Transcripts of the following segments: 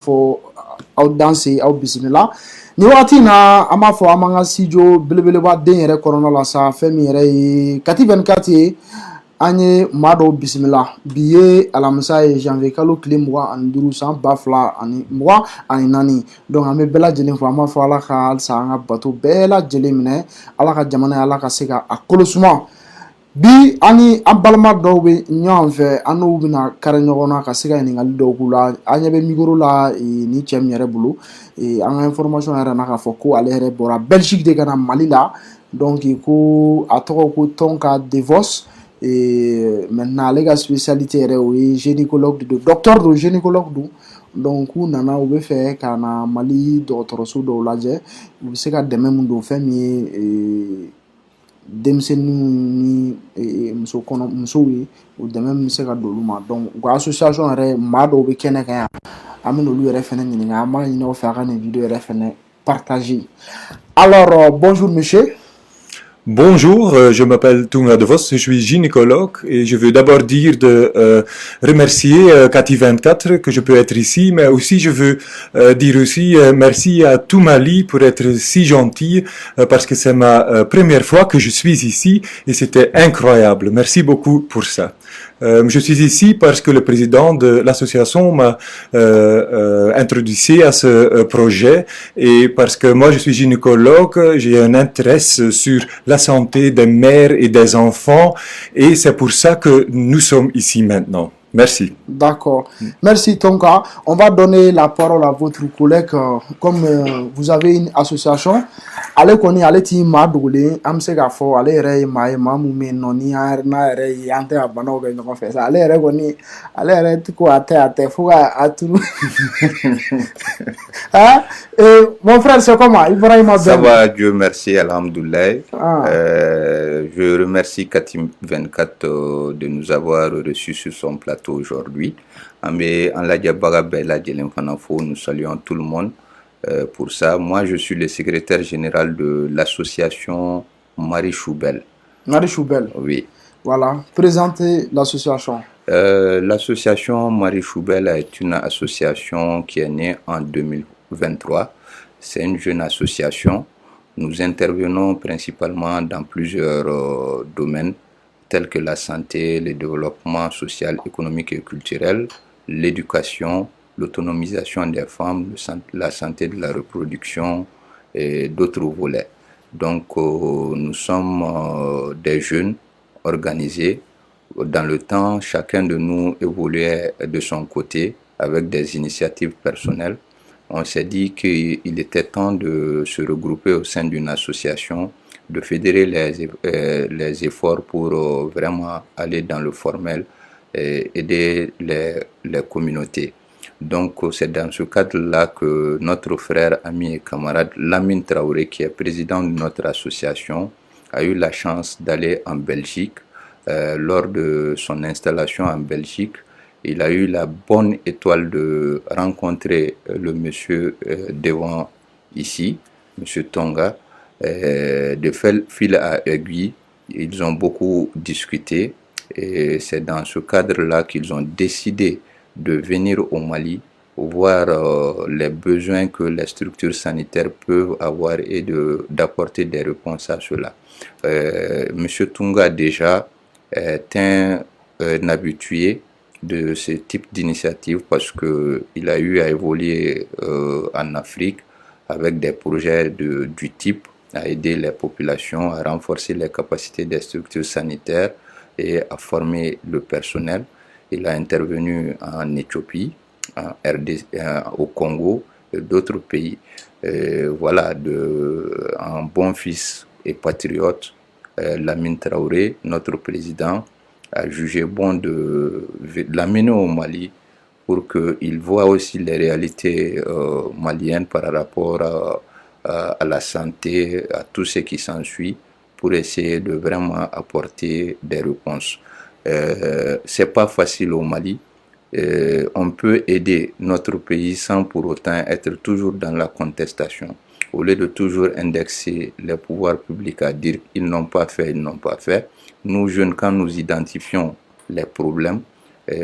fo aw danse aw bisimila ni waati na an b'a fɔ an b'an ka studio belebeleba den yɛrɛ kɔnɔna la sa fɛn min yɛrɛ ye kati 24 ye an ye maa dɔw bisimila bi ye alamisa ye janvier kalo tile 25 san 2024 donc an bɛ bɛɛ lajɛlen fɔ an b'a fɔ ala ka halisa an ka bato bɛɛ lajɛlen minɛ ala ka jamana ye ala ka se ka a kolo suma bi ani an balima dɔw bɛ ɲɔgɔn fɛ an n'u bɛna kari ɲɔgɔn na ka se ka ɲininkali dɔw k'u la an ɲɛ bɛ micro la ni cɛ min yɛrɛ bolo an ka information yɛrɛ na k'a fɔ ko ale yɛrɛ bɔra Belgique de ka na Mali la donc ko a tɔgɔ ko Tonka Devos maintenant ale ka spécialité yɛrɛ o ye gynécologue de docteur de gynécologue don donc u nana u bɛ fɛ ka na Mali dɔgɔtɔrɔso dɔw lajɛ u bɛ se ka dɛmɛ mun don fɛn min ye denmisɛnninw ni musow ye o dɛmɛ min bɛ se ka don olu ma donc u ka association yɛrɛ maa dɔw bɛ kɛnɛ kan yan an bɛ n'olu yɛrɛ fɛnɛ ɲininka an b'a ɲini aw fɛ a ka nin video yɛrɛ fɛnɛ partager. Alors bonjour monsieur. Bonjour, je m'appelle Tunga De Vos, je suis gynécologue et je veux d'abord dire de remercier Kati24 que je peux être ici, mais aussi je veux dire aussi merci à tout Mali pour être si gentil parce que c'est ma première fois que je suis ici et c'était incroyable. Merci beaucoup pour ça. Je suis ici parce que le président de l'association m'a introduit à ce projet et parce que moi je suis gynécologue, j'ai un intérêt sur la santé des mères et des enfants et c'est pour ça que nous sommes ici maintenant. Merci. D'accord. Merci Tonka. On va donner la parole à votre collègue. Comme vous avez une association, allez connaître, allez ti ma doulé, am se gafo, allez rey ma moume noni na rey ante abano be no fait ça. Allez rey koni, allez rey tiko ate faut à tout. Hein? Mon frère c'est comment? Ibrahim Abdel. Ça va, Dieu merci, alhamdoulilah. Je remercie Kati24 de nous avoir reçus sur son plateau aujourd'hui. Nous saluons tout le monde pour ça. Moi, je suis le secrétaire général de l'association Marie Choubel. Marie Choubel. Oui. Voilà. Présentez l'association. L'association Marie Choubel est une association qui est née en 2023. C'est une jeune association. Nous intervenons principalement dans plusieurs domaines tels que la santé, le développement social, économique et culturel, l'éducation, l'autonomisation des femmes, la santé de la reproduction et d'autres volets. Donc nous sommes des jeunes organisés. Dans le temps, chacun de nous évoluait de son côté avec des initiatives personnelles. On s'est dit qu'il était temps de se regrouper au sein d'une association, de fédérer les efforts pour vraiment aller dans le formel et aider les communautés. Donc c'est dans ce cadre-là que notre frère, ami et camarade Lamine Traoré, qui est président de notre association, a eu la chance d'aller en Belgique. Lors de son installation en Belgique, il a eu la bonne étoile de rencontrer le monsieur devant ici, monsieur Tonga. De fil à aiguille, ils ont beaucoup discuté et c'est dans ce cadre-là qu'ils ont décidé de venir au Mali voir les besoins que les structures sanitaires peuvent avoir et d'apporter des réponses à cela. Monsieur Tonga déjà est un habitué de ce type d'initiative parce qu'il a eu à évoluer en Afrique avec des projets du type à aider les populations, à renforcer les capacités des structures sanitaires et à former le personnel. Il a intervenu en Éthiopie, au Congo et d'autres pays. Voilà, un bon fils et patriote, Lamine Traoré, notre président, a jugé bon de l'amener au Mali pour qu'il voit aussi les réalités maliennes par rapport à la santé, à tout ce qui s'ensuit, pour essayer de vraiment apporter des réponses. C'est pas facile au Mali. On peut aider notre pays sans pour autant être toujours dans la contestation. Au lieu de toujours indexer les pouvoirs publics à dire ils n'ont pas fait, nous jeunes, quand nous identifions les problèmes,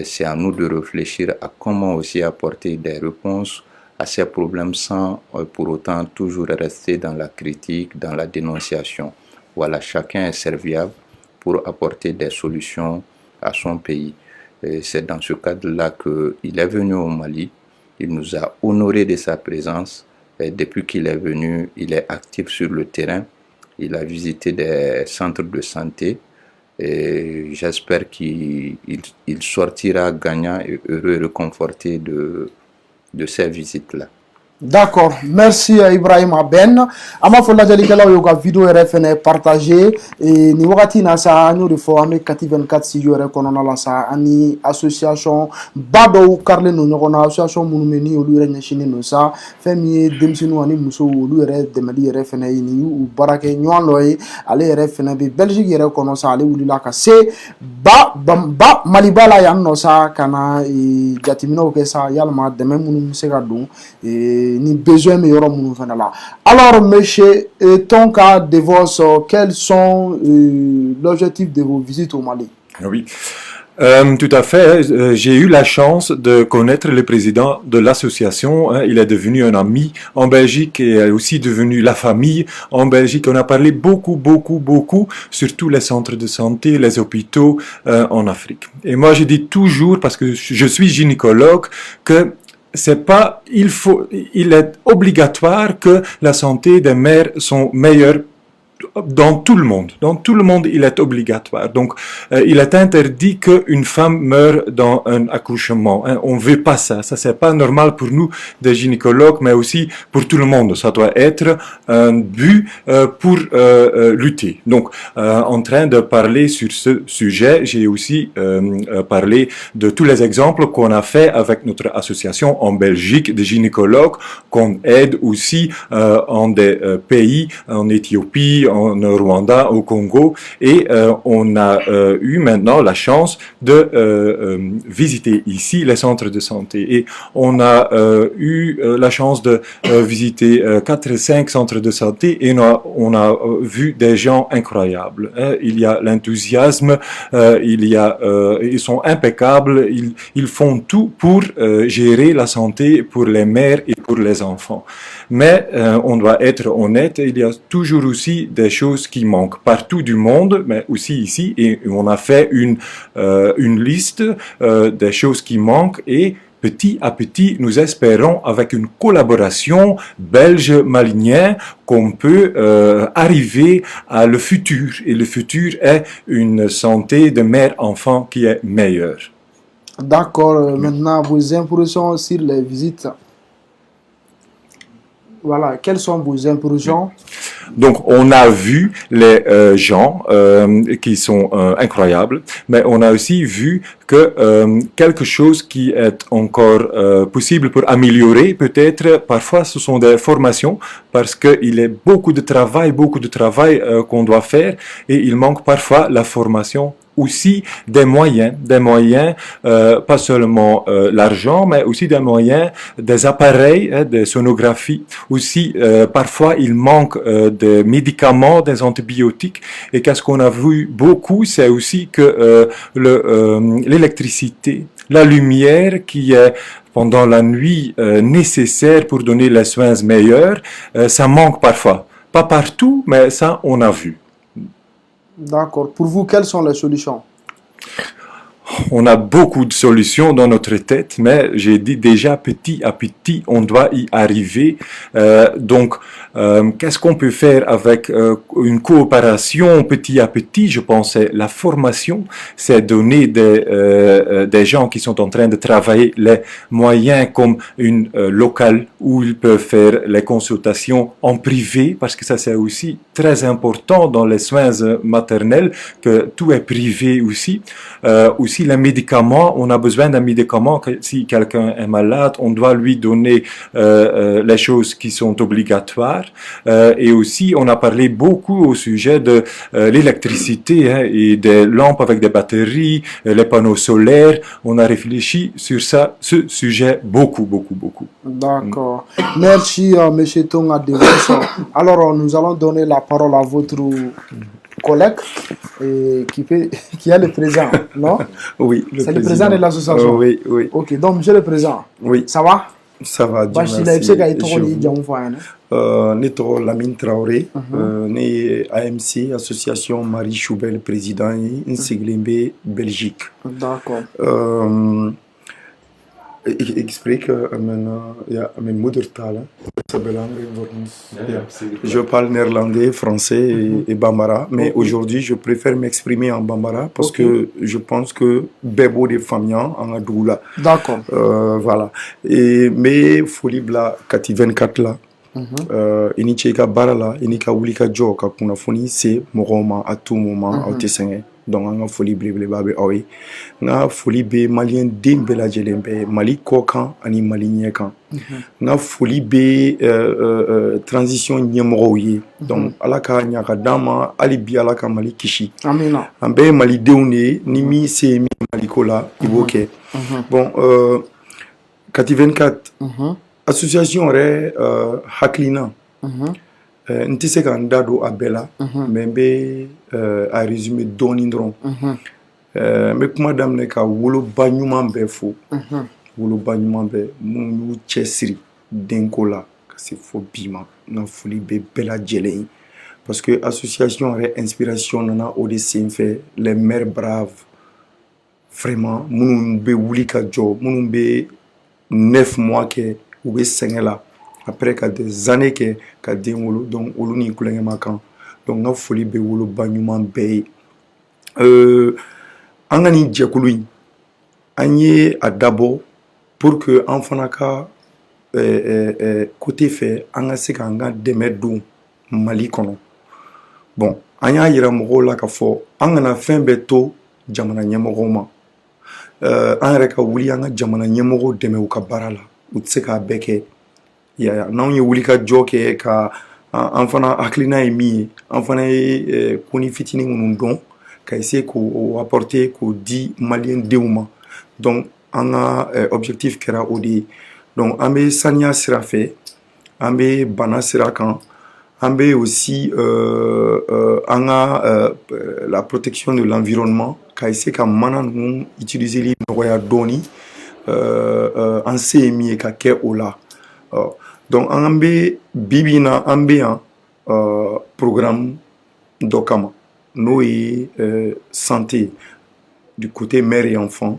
C'est à nous de réfléchir à comment aussi apporter des réponses à ces problèmes sans pour autant toujours rester dans la critique, dans la dénonciation. Voilà, chacun est serviable pour apporter des solutions à son pays. C'est dans ce cadre-là qu'il est venu au Mali. Il nous a honorés de sa présence. Et depuis qu'il est venu, il est actif sur le terrain. Il a visité des centres de santé. Et j'espère qu'il sortira gagnant et heureux et réconforté de ces visites-là. D'accord, merci Ibrahima Ben. Ama fo lajalikɛlaw y'u ka vidéo yɛrɛ fɛnɛ partager ni wagati na sa an y'o de fɔ an bɛ Kati 24 studio yɛrɛ kɔnɔna la sa ani association ba dɔw karilen don ɲɔgɔn na association minnu bɛ ni olu yɛrɛ ɲɛsinnen don sa fɛn min ye denmisɛnninw ani musow olu yɛrɛ dɛmɛli yɛrɛ fɛnɛ ye nin y'u baarakɛ ɲɔgɔn dɔ ye ale yɛrɛ fɛnɛ bɛ Belgique yɛrɛ kɔnɔ sa ale wulila ka se ba Maliba la yan nɔ sa ka na jateminɛw kɛ sa yalima dɛmɛ minnu bɛ se ka don ni besoin mais yɔrɔ minnu fana la. Alors monsieur Tonka Devos, quels sont l'objectif de vos visites au Mali? Oui. Tout à fait. J'ai eu la chance de connaître le président de l'association. Il est devenu un ami en Belgique et est aussi devenu la famille en Belgique. On a parlé beaucoup sur tous les centres de santé, les hôpitaux en Afrique. Et moi, je dis toujours, parce que je suis gynécologue, que il est obligatoire que la santé des mères sont meilleures dans tout le monde. Dans tout le monde, il est obligatoire. Donc, il est interdit qu'une femme meure dans un accouchement. On veut pas ça. Ça, c'est pas normal pour nous, des gynécologues, mais aussi pour tout le monde. Ça doit être un but pour lutter. Donc, en train de parler sur ce sujet, j'ai aussi parlé de tous les exemples qu'on a fait avec notre association en Belgique, des gynécologues, qu'on aide aussi en des pays, en Éthiopie, en Rwanda, au Congo, et on a eu maintenant la chance de visiter ici les centres de santé. Et on a eu la chance de visiter 4 et 5 centres de santé et on a vu des gens incroyables. Il y a l'enthousiasme, ils sont impeccables, ils font tout pour gérer la santé pour les mères et pour les enfants. Mais on doit être honnête, il y a toujours aussi des choses qui manquent partout du monde, mais aussi ici, et on a fait une liste des choses qui manquent, et petit à petit, nous espérons, avec une collaboration belge-malienne, qu'on peut arriver à le futur. Et le futur est une santé de mère-enfant qui est meilleure. D'accord, maintenant vos impressions sur les visites. Voilà, quelles sont vos impressions? Donc, on a vu les gens qui sont incroyables, mais on a aussi vu que quelque chose qui est encore possible pour améliorer, peut-être, parfois, ce sont des formations, parce qu'il y a beaucoup de travail qu'on doit faire, et il manque parfois la formation. Aussi des moyens, pas seulement l'argent, mais aussi des moyens, des appareils, des sonographies. Aussi, parfois, il manque des médicaments, des antibiotiques. Et qu'est-ce qu'on a vu beaucoup, c'est aussi que l'électricité, la lumière qui est pendant la nuit nécessaire pour donner les soins meilleurs, ça manque parfois. Pas partout, mais ça, on a vu. D'accord. Pour vous, quelles sont les solutions? On a beaucoup de solutions dans notre tête, mais j'ai dit déjà petit à petit, on doit y arriver. Donc, qu'est-ce qu'on peut faire avec une coopération petit à petit? Je pensais la formation, c'est donner des gens qui sont en train de travailler les moyens comme une locale où ils peuvent faire les consultations en privé, parce que ça c'est aussi très important dans les soins maternels, que tout est privé aussi. Aussi les médicaments, on a besoin d'un médicament, si quelqu'un est malade, on doit lui donner les choses qui sont obligatoires. Et aussi, on a parlé beaucoup au sujet de l'électricité et des lampes avec des batteries, les panneaux solaires. On a réfléchi sur ça, ce sujet beaucoup. D'accord. Merci, Monsieur Tonga Devos. Alors, nous allons donner la parole à votre collègue qui est le président, non? Oui, c'est le président de l'association. Oui, oui. Ok, donc monsieur le président, Oui. Ça va? Ça va, Dieu Bachila, merci. Je Ne tɔgɔ Lamine Traoré, ne ye AMC, Association Marie Choubel président ye, n sigilen bɛ Belgique. D'accord. Ik spreek mijn moedertaal. Je parle néerlandais, français et bambara, mais aujourd'hui je préfère m'exprimer en bambara parce que je pense que bebo de familles en adoula. D'accord. Voilà. Et mais folie bla kati 24 là. Ini ce ka baara la ini ka wuli ka jɔ ka kunnafoni se mɔgɔw ma à tout moment aw tɛ sɛgɛn donc an ka foli belebeleba bɛ aw ye n ka foli bɛ maliyɛn den bɛɛ lajɛlen bɛɛ Mali kɔ kan ani Mali ɲɛ kan n ka foli bɛ transition ɲɛmɔgɔw ye donc ala ka ɲa ka d'an ma hali bi ala ka Mali kisi amina an bɛɛ ye malidenw de ye ni min se ye min Maliko la i b'o kɛ bon kati 24 association yɛrɛ hakilina n tɛ se ka n da don a bɛɛ la mais n bɛ a résumé dɔɔni dɔrɔn n bɛ kuma daminɛ ka woloba ɲuman bɛɛ fo woloba ɲuman bɛɛ minnu y'u cɛsiri denko la ka se fo bi ma n ka foli bɛ bɛɛ lajɛlen ye parce que association yɛrɛ inspiration nana o de senfɛ les mères braves vraiment minnu bɛ wuli ka jɔ minnu bɛ 9 mois kɛ u bɛ sɛgɛn la après ka des années kɛ ka den wolo donc olu ni kulonkɛ ma kan donc n ka foli bɛ woloba ɲuman bɛɛ ye an ka nin jɛkulu in an ye a dabɔ pour que an fana ka côté fɛ an ka se k'an ka dɛmɛ don Mali kɔnɔ bon an y'a yira mɔgɔw la ka fɔ an kana fɛn bɛɛ to jamana ɲɛmɔgɔw ma an yɛrɛ ka wuli an ka jamana ɲɛmɔgɔw dɛmɛ u ka baara la u tɛ se k'a bɛɛ kɛ n'anw ye wuli ka jɔ kɛ ka an fana hakilina ye min ye an fana ye koni fitinin minnu dɔn ka essayer k'o apporter k'o di maliyɛn denw ma donc an ka objectif kɛra o de ye donc an bɛ saniya sira fɛ an bɛ bana sira kan an bɛ aussi an ka la protection de l'environnement ka essayer ka mana ninnu utiliser nɔgɔya dɔɔni an se ye min ye ka kɛ o la donc an bɛ bibi na an bɛ yan programme dɔ kama n'o ye santé du côté mère et enfant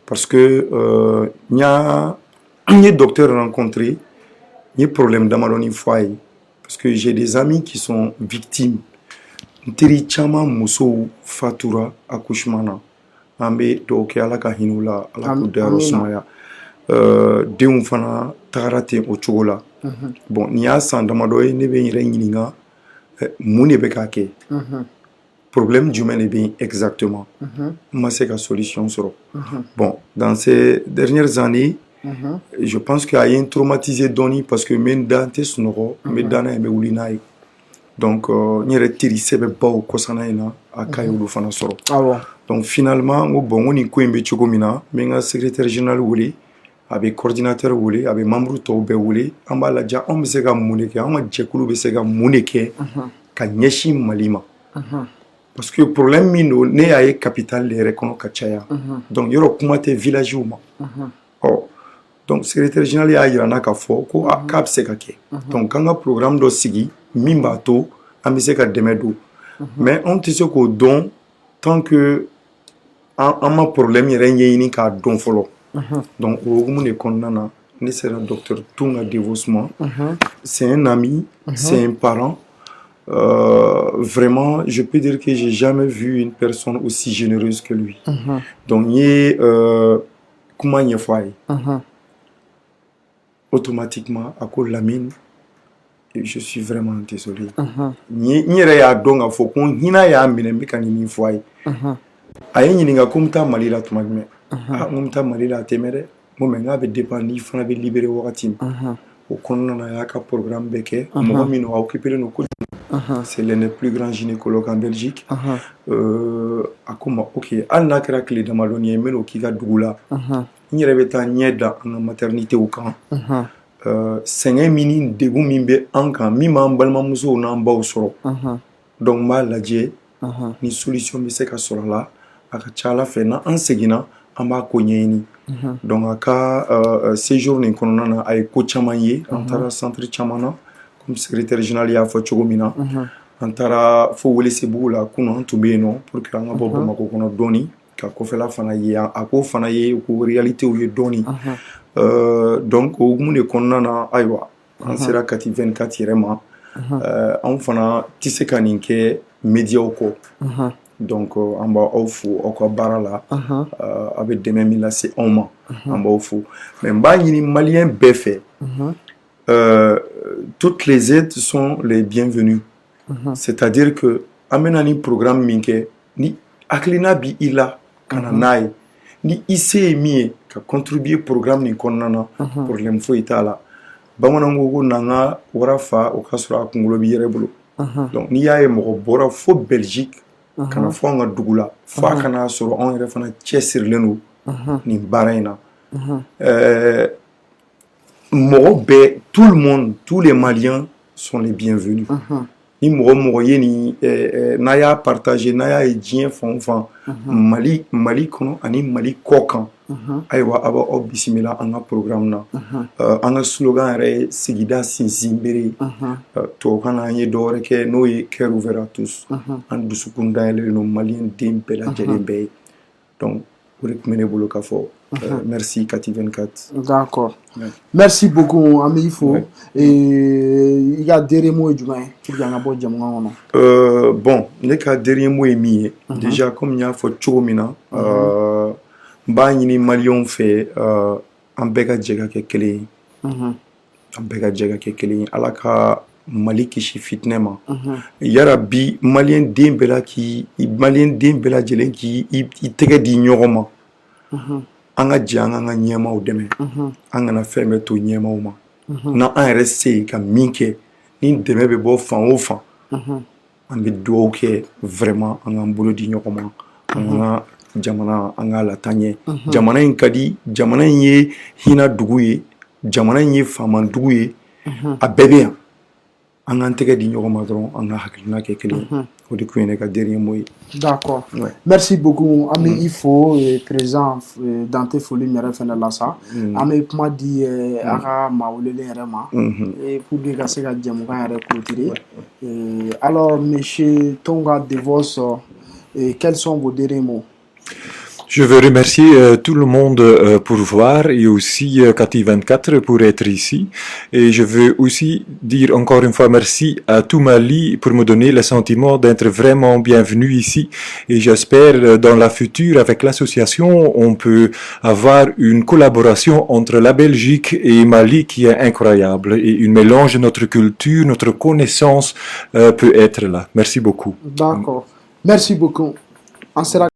parce que n ye docteur rencontré n ye problème damadɔni fɔ a ye parce que j'ai des amis qui sont victimes n teri caman musow fatura accouchement na an bɛ dugawu kɛ ala ka hinɛ u la ala k'u dayɔrɔ sumaya denw fana tagara ten o cogo la bon nin y'a san damadɔ ye ne bɛ n yɛrɛ ɲininka mun de bɛ k'a kɛ problème jumɛn de bɛ yen exactement n ma se ka solution sɔrɔ bon dans ces dernières années je pense que a ye n traumatisé dɔɔni parce que n bɛ n da n tɛ sunɔgɔ n bɛ da n'a ye n bɛ wuli n'a ye donc n yɛrɛ teri sɛbɛbaw kɔsana in na a ka ye olu fana sɔrɔ donc finalement n ko bon n ko nin ko in bɛ cogo min na n bɛ n ka secrétaire général wele a bɛ coordinateur wele a bɛ membre tɔw bɛɛ wele an b'a lajɛ anw bɛ se ka mun de kɛ an ka jɛkulu bɛ se ka mun de kɛ ka ɲɛsin Mali ma parce que problème min don ne y'a ye capitale de yɛrɛ kɔnɔ ka caya donc yɔrɔ kuma tɛ village ma donc secrétaire général y'a yira n na k'a fɔ ko k'a bɛ se ka kɛ donc k'an ka programme dɔ sigi min b'a to an bɛ se ka dɛmɛ don mais anw tɛ se k'o dɔn tant que an ma problème yɛrɛ ɲɛɲini k'a dɔn fɔlɔ donc au hokumu de kɔnɔna na ne sera docteur Tunga Devosman c'est un ami c'est un parent vraiment je peux dire que j'ai jamais vu une personne aussi généreuse que lui donc n ye kuma ɲɛfɔ a ye automatiquement a ko Lamine je suis vraiment désolé n yɛrɛ y'a dɔn k'a fɔ ko hinɛ y'a minɛ n bɛ ka nin min fɔ a ye a ye n ɲininka ko n bɛ taa Mali la tuma jumɛn n ko n bɛ taa Mali la a tɛ mɛn dɛ n ko mais n k'a bɛ dépend n'i fana bɛ libéré wagati min o kɔnɔna na a y'a ka programme bɛɛ kɛ mɔgɔ min a occupé len don kojugu c'est l'un des plus grands gynécologues en Belgique a ko ma ok hali n'a kɛra tile damadɔni ye n bɛn'o k'i ka dugu la n yɛrɛ bɛ taa ɲɛ da an ka maternitéw kan sɛgɛn min ni degun min bɛ an kan min b'an balimamusow n'an baw sɔrɔ donc n b'a lajɛ ni solution bɛ se ka sɔrɔ a la a ka ca ala fɛ n'an seginna an b'a ko ɲɛɲini donc a ka séjour nin kɔnɔna na a ye ko caman ye an taara centre caman na comme secrétaire général y'a fɔ cogo min na an taara fo Welesebugu la kunun an tun bɛ yen nɔ pour que an ka bɔ Bamakɔ kɔnɔ dɔɔni ka kɔfɛla fana ye a ko fana ye ko réalité ye dɔɔni donc o hukumu de kɔnɔna na ayiwa an sera kati 24 yɛrɛ ma anw fana tɛ se ka nin kɛ médiaw kɔ donc an b'aw fo aw ka baara la a bɛ dɛmɛ min lase anw ma an b'aw fo mais n b'a ɲini maliyɛn bɛɛ fɛ toutes les aides sont les bienvenues c'est-à-dire que an bɛna ni programme min kɛ ni hakilina bi i la ka na n'a ye ni i se ye min ye ka contribuer programme nin kɔnɔna na problème foyi t'a la bamananw ko ko n'an ka wara fa o ka sɔrɔ a kunkolo b'i yɛrɛ bolo donc n'i y'a ye mɔgɔ bɔra fo Belgique ka na fɔ an ka dugu la fo a kana sɔrɔ anw yɛrɛ fana cɛsirilen don nin baara in na mɔgɔ bɛɛ tout le monde tous les Maliens sont les bienvenus ni mɔgɔ mɔgɔ ye nin n'a y'a partager n'a y'a ye diɲɛ fan o fan Mali kɔnɔ ani Mali kɔ kan ayiwa a b'aw bisimila an ka programme na an ka slogan yɛrɛ ye sigida sinsin bere tubabukan na an ye dɔ wɛrɛ kɛ n'o ye cœur ouvert à tous an dusukun dayɛlɛlen don maliyɛn den bɛɛ lajɛlen bɛɛ ye donc o de tun bɛ ne bolo ka fɔ merci Kati 24. D'accord. Merci beaucoup ami Ifo. Il y a dernier mot jumɛn pour que an ka bɔ jamukan kɔnɔ. Bon ne ka dernier mot ye min ye déjà comme n y'a fɔ cogo min na n b'a ɲini maliyɛnw fɛ an bɛɛ ka jɛ ka kɛ kelen ye an bɛɛ ka jɛ ka kɛ kelen ye ala ka Mali kisi fitinɛ ma yarabi maliyɛn den bɛɛ lajɛlen k'i tɛgɛ di ɲɔgɔn ma an ka jɛ an ka ɲɛmaaw dɛmɛ an kana fɛn bɛɛ to ɲɛmaaw ma n'an yɛrɛ se ye ka min kɛ ni dɛmɛ bɛ bɔ fan o fan an bɛ dugawu kɛ vraiment an k'an bolo di ɲɔgɔn ma an ka jamana an k'a lataa ɲɛ jamana in ka di jamana in ye hinɛ dugu ye jamana in ye faama dugu ye a bɛɛ bɛ yan an k'an tɛgɛ di ɲɔgɔn ma dɔrɔn an ka hakilina kɛ kelen o de tun ye ne ka dernier mot ye. D'accord. Merci beaucoup ami Ifo présent dans tes folies yɛrɛ fɛnɛ la sa an bɛ kuma di a ka maa welelen yɛrɛ ma pour que ka se ka jɛmukan yɛrɛ clôturer alors monsieur Tonga Devos quels sont vos derniers mots? Je veux remercier tout le monde pour voir et aussi Kati 24 pour être ici. Et je veux aussi dire encore une fois merci à tout Mali pour me donner le sentiment d'être vraiment bienvenu ici. Et j'espère dans la future avec l'association on peut avoir une collaboration entre la Belgique et Mali qui est incroyable. Et une mélange de notre culture, notre connaissance peut être là. Merci beaucoup. D'accord. Merci beaucoup. On sera